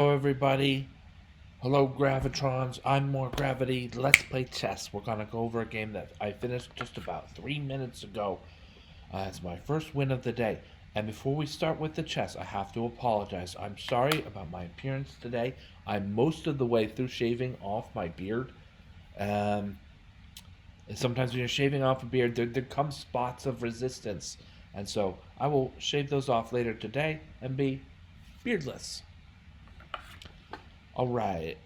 Hello, everybody. Hello, Gravitrons. I'm More Gravity. Let's play chess. We're gonna go over a game that I finished just about 3 minutes ago. It's my first win of the day. And before we start with the chess, I have to apologize. I'm sorry about my appearance today. I'm most of the way through shaving off my beard. Um, and sometimes when you're shaving off a beard, there come spots of resistance. And so I will shave those off later today and be beardless. All right.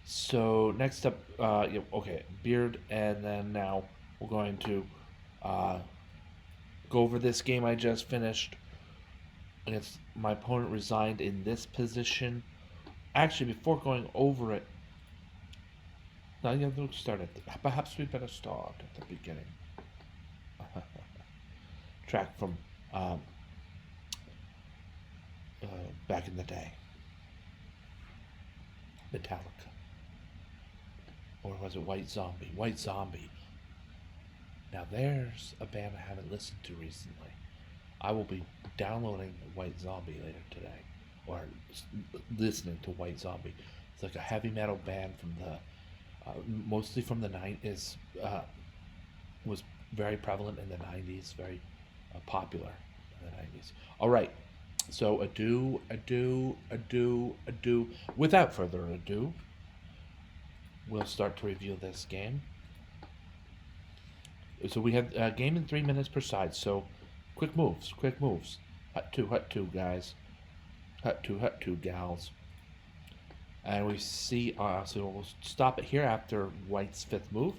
So next up, yeah, okay, beard, and then now we're going to uh, go over this game I just finished against my opponent resigned in this position. Actually, before going over it, now yeah, let's start at perhaps we better start at the beginning. Track from um, uh, back in the day, Metallica, or was it White Zombie? White Zombie. Now there's a band I haven't listened to recently. I will be downloading White Zombie later today, or listening to White Zombie. It's like a heavy metal band from the mostly from the '90s. Was very prevalent in the '90s, very popular in the '90s. All right, so adieu. Without further ado, we'll start to review this game. So we have a game in 3 minutes per side. So quick moves, quick moves. Hut two, guys. Hut two, gals. And we see, so we'll stop it here after White's fifth move.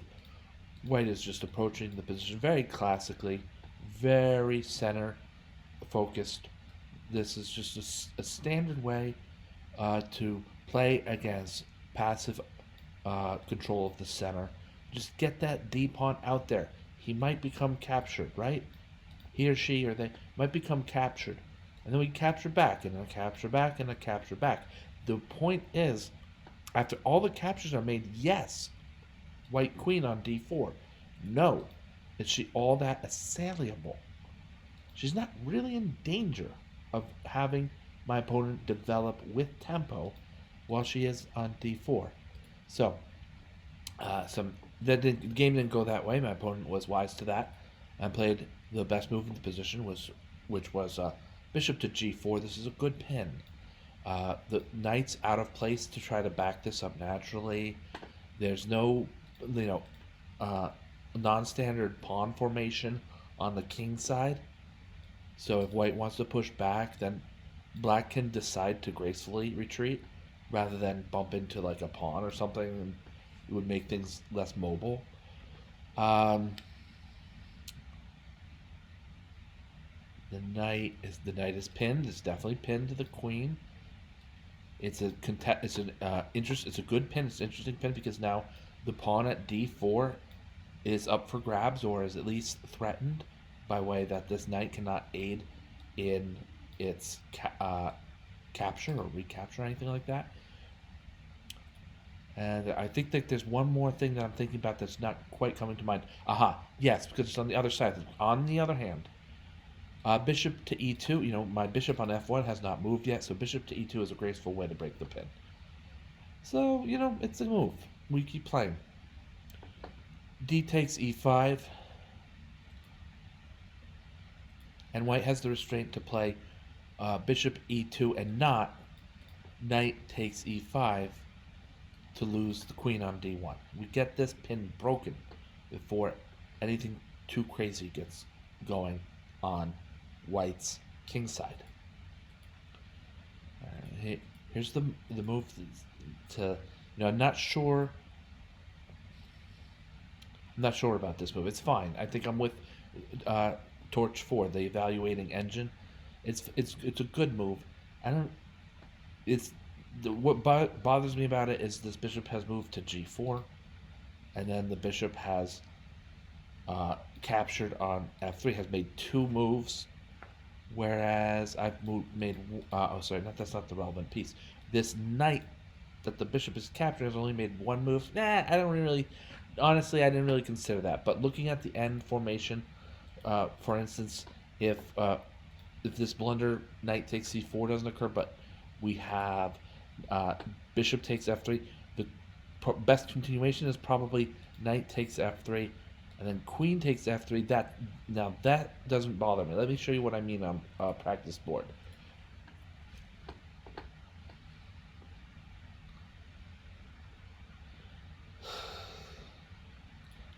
White is just approaching the position very classically, very center focused. This is just a standard way to play against passive control of the center. Just get that D pawn out there. He might become captured, right? He or she or they might become captured. And then we capture back, and a capture back, and a capture back. The point is, after all the captures are made, yes, white queen on d4. No, is she all that assailable? She's not really in danger of having my opponent develop with tempo while she is on d4. So, the game didn't go that way. My opponent was wise to that and played the best move in the position, which was bishop to g4. This is a good pin. The knight's out of place to try to back this up naturally. There's no, you know, uh, non-standard pawn formation on the king side. So if white wants to push back, then black can decide to gracefully retreat rather than bump into like a pawn or something, and it would make things less mobile. Um, the knight is pinned. It's definitely pinned to the queen. It's a good pin. It's an interesting pin because now the pawn at d4 is up for grabs, or is at least threatened by way that this knight cannot aid in its capture or recapture or anything like that. And I think that there's one more thing that I'm thinking about that's not quite coming to mind. Aha, yes, because it's on the other side. On the other hand, bishop to e2, my bishop on f1 has not moved yet, so bishop to e2 is a graceful way to break the pin. So, it's a move. We keep playing. D takes e5. And white has the restraint to play bishop e2 and not knight takes e5 to lose the queen on d1. We get this pin broken before anything too crazy gets going on white's king side. Here's the move to I'm not sure. I'm not sure about this move. It's fine. I think I'm with Torch 4, the evaluating engine. It's a good move. I don't. What bothers me about it is this bishop has moved to g4, and then the bishop has captured on f3, has made two moves, whereas I've made. That's not the relevant piece. This knight that the bishop is captured has only made one move. Honestly, I didn't really consider that. But looking at the end formation, for instance, if this blunder knight takes c4 doesn't occur, but we have Uh, bishop takes f3. The best continuation is probably knight takes f3, and then queen takes f3. That doesn't bother me. Let me show you what I mean on practice board.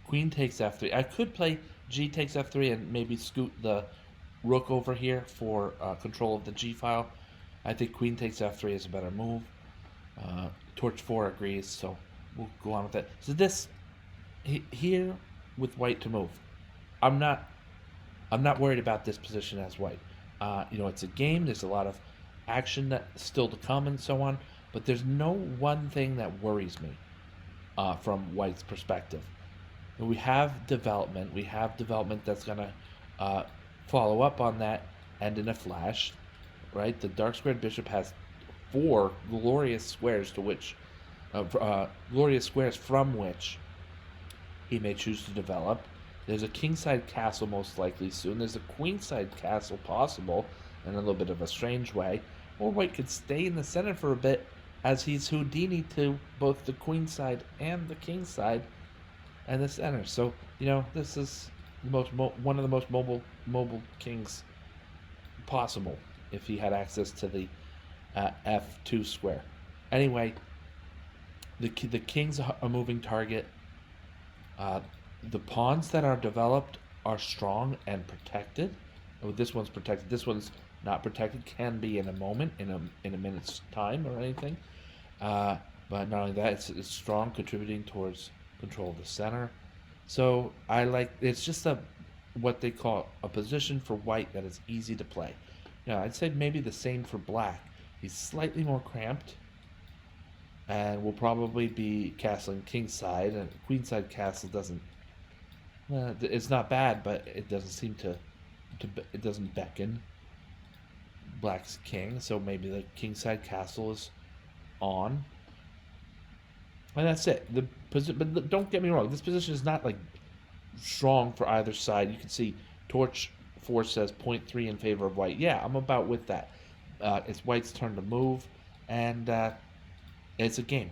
Queen takes f3. I could play g takes f3 and maybe scoot the rook over here for control of the g file. I think queen takes f3 is a better move. Torch 4 agrees, so we'll go on with that. So this here with white to move. I'm not worried about this position as white. It's a game. There's a lot of action that still to come and so on. But there's no one thing that worries me from white's perspective. We have development. We have development that's gonna follow up on that, and in a flash, right? The dark squared bishop has 4 glorious squares glorious squares from which he may choose to develop. There's a kingside castle most likely soon. There's a queenside castle possible in a little bit of a strange way. Or white could stay in the center for a bit as he's Houdini to both the queenside and the kingside and the center. So, this is the one of the most mobile kings possible if he had access to the f2 square. Anyway, the king's a moving target. The pawns that are developed are strong and protected. Oh, this one's protected. This one's not protected. Can be in a moment, in a minute's time or anything. But not only that, it's strong, contributing towards control of the center. So it's just what they call a position for white that is easy to play. I'd say maybe the same for black. He's slightly more cramped, and will probably be castling kingside, and queenside castle doesn't. It's not bad, but it doesn't seem to it doesn't beckon black's king. So maybe the kingside castle is on, and that's it. But don't get me wrong. This position is not like strong for either side. You can see Torch 4 says 0.3 in favor of white. Yeah, I'm about with that. It's white's turn to move, and it's a game.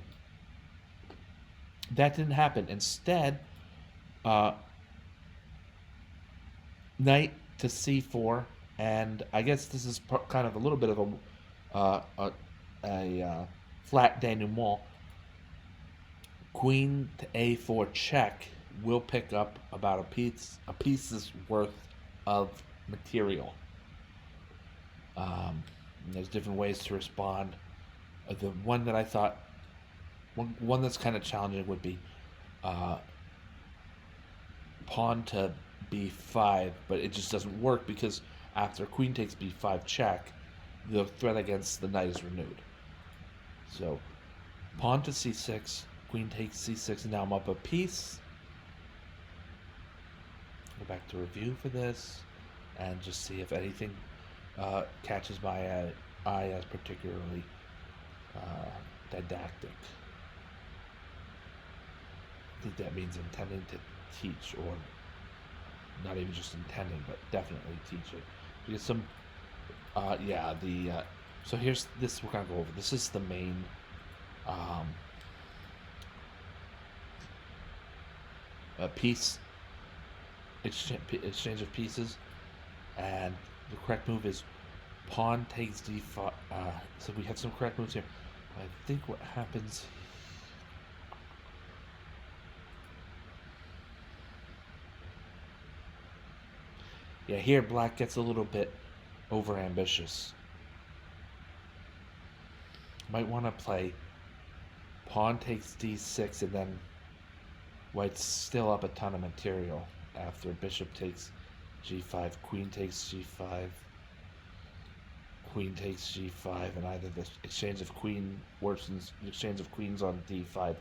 That didn't happen. Instead, knight to c4, and I guess this is kind of a little bit of a flat denouement. Queen to a4 check will pick up about a piece's worth of material. There's different ways to respond. The one that I thought, one that's kind of challenging would be pawn to b5, but it just doesn't work because after queen takes b5 check, the threat against the knight is renewed. So pawn to c6, queen takes c6, and now I'm up a piece. Go back to review for this and just see if anything catches my eye as particularly didactic. I think that means intending to teach, or not even just intending, but definitely teach it. Because so here's this, we're gonna go over. This is the main piece exchange of pieces, and the correct move is pawn takes d5. So we have some correct moves here. I think what happens. Yeah, here black gets a little bit over ambitious. Might want to play pawn takes d6, and then white's still up a ton of material after bishop takes g5, queen takes g5, queen takes g5, and either the exchange of queens on d5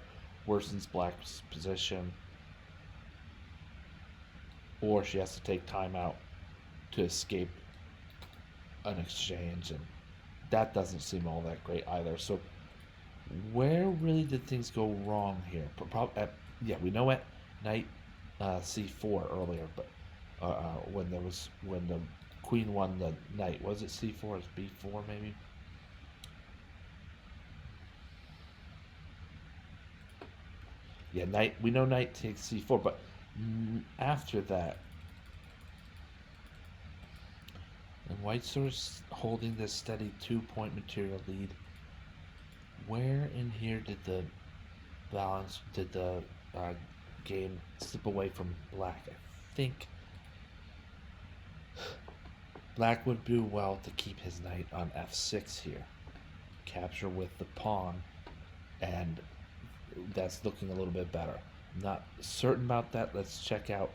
worsens black's position, or she has to take time out to escape an exchange, and that doesn't seem all that great either. So where really did things go wrong here? We know at knight c4 earlier, but when the queen won the knight, was it c4? It's b4 maybe. Yeah, knight. We know knight takes c4, but after that, and white sort of holding this steady 2-point material lead. Where in here did the game slip away from black? I think black would do well to keep his knight on f6 here, capture with the pawn, and that's looking a little bit better. I'm not certain about that. Let's check out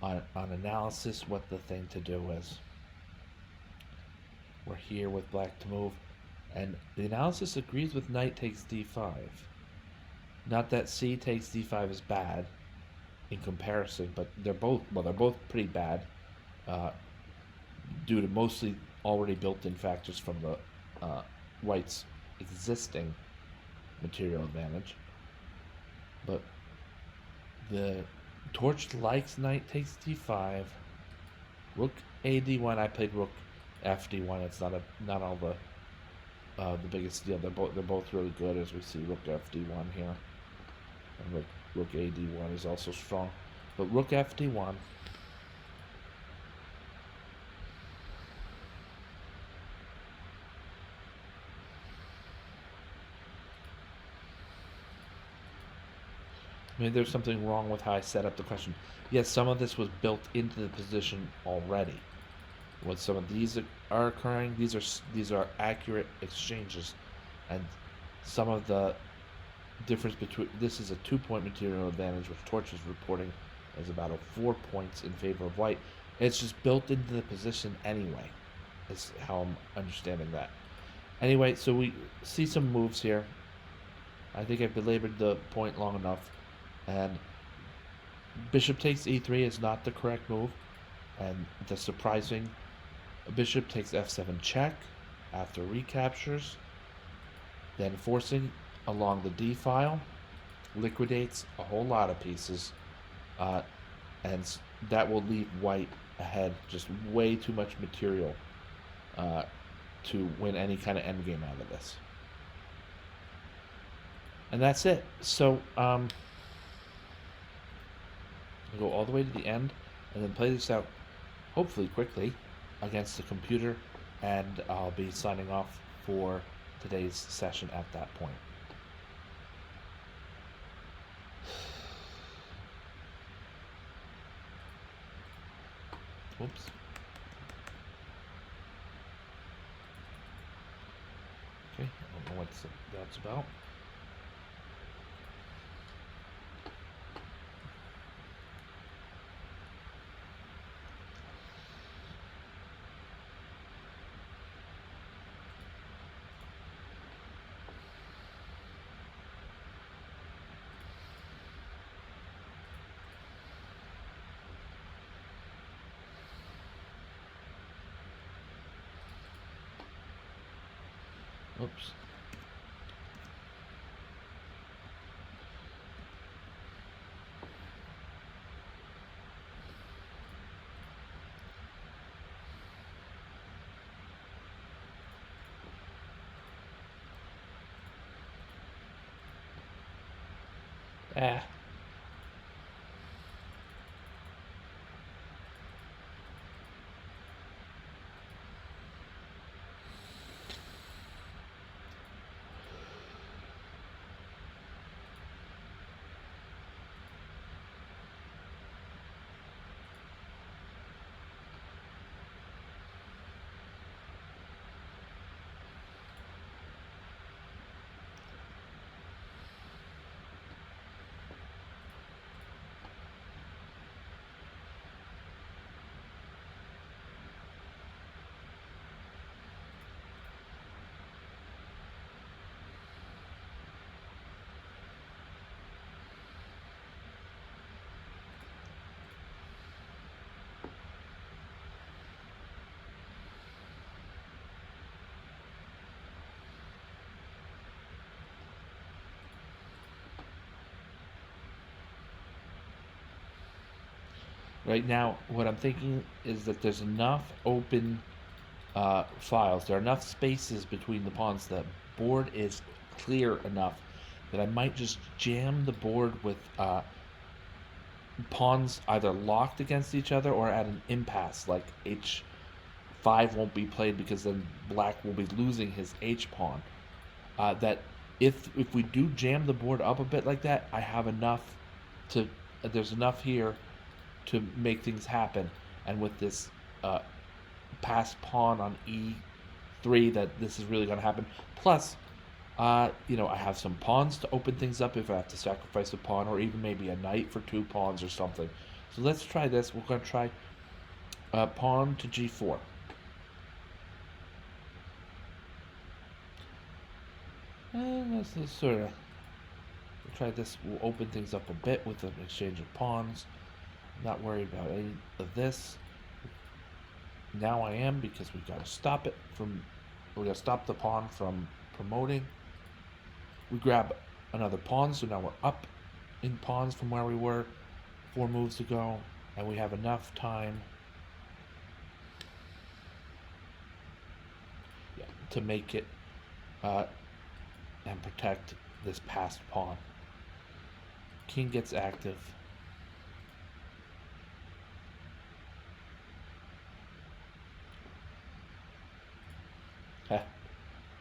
on analysis what the thing to do is. We're here with black to move, and the analysis agrees with knight takes d5. Not that c takes d5 is bad in comparison, but they're both pretty bad due to mostly already built-in factors from the white's existing material advantage. But the torch likes knight takes d5, rook a d1. I played rook f d1. It's not all the biggest deal. They're both really good, as we see rook f d1 here, and rook a d1 is also strong. But rook f d1. Maybe there's something wrong with how I set up the question. Yes, some of this was built into the position already. When some of these are occurring, these are accurate exchanges, and some of the difference between this is a 2-point material advantage, which Torch is reporting as about 4 points in favor of white. It's just built into the position anyway. Is how I'm understanding that. Anyway, so we see some moves here. I think I've belabored the point long enough. And bishop takes e3 is not the correct move. And the surprising bishop takes f7 check after recaptures. Then forcing along the d file, liquidates a whole lot of pieces. And that will leave white ahead, just way too much material to win any kind of endgame out of this. And that's it. So, go all the way to the end and then play this out hopefully quickly against the computer, and I'll be signing off for today's session at that point. Oops. Okay, I don't know what that's about. Oops. Ah. Right now, what I'm thinking is that there's enough open files. There are enough spaces between the pawns. The board is clear enough that I might just jam the board with pawns either locked against each other or at an impasse, like h5 won't be played because then black will be losing his h pawn. That if we do jam the board up a bit like that, I have enough to there's enough here to make things happen. And with this passed pawn on e3, that this is really going to happen. Plus, I have some pawns to open things up if I have to sacrifice a pawn, or even maybe a knight for 2 pawns or something. So let's try this. We're going to try pawn to g4. And let's just sort of try this. We'll open things up a bit with an exchange of pawns. Not worried about any of this. Now I am, because we got to stop it from. We got to stop the pawn from promoting. We grab another pawn, so now we're up in pawns from where we were 4 moves ago, and we have enough time to make it and protect this passed pawn. King gets active.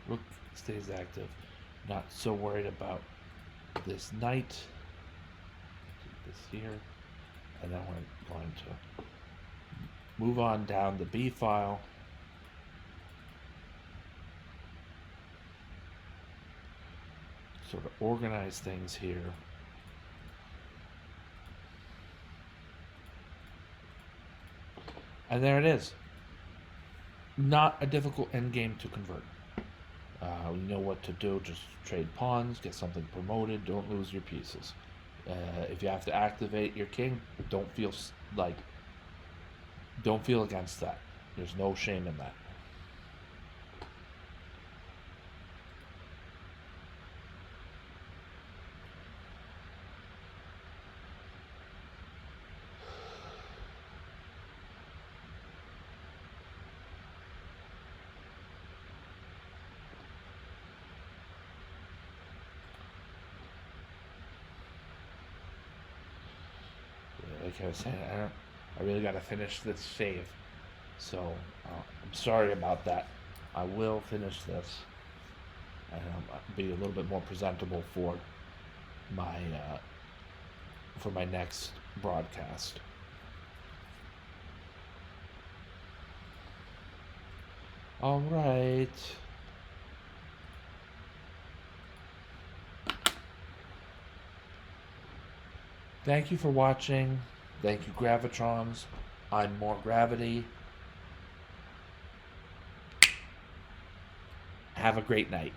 Rook stays active. Not so worried about this knight. Keep this here. And then we're going to move on down the b file. Sort of organize things here. And there it is. Not a difficult endgame to convert. You know what to do. Just trade pawns, get something promoted, don't lose your pieces. If you have to activate your king, don't feel against that. There's no shame in that. Like I was saying, I really got to finish this save. So I'm sorry about that. I will finish this and be a little bit more presentable for my next broadcast. All right. Thank you for watching. Thank you, Gravitrons. I'm More Gravity. Have a great night.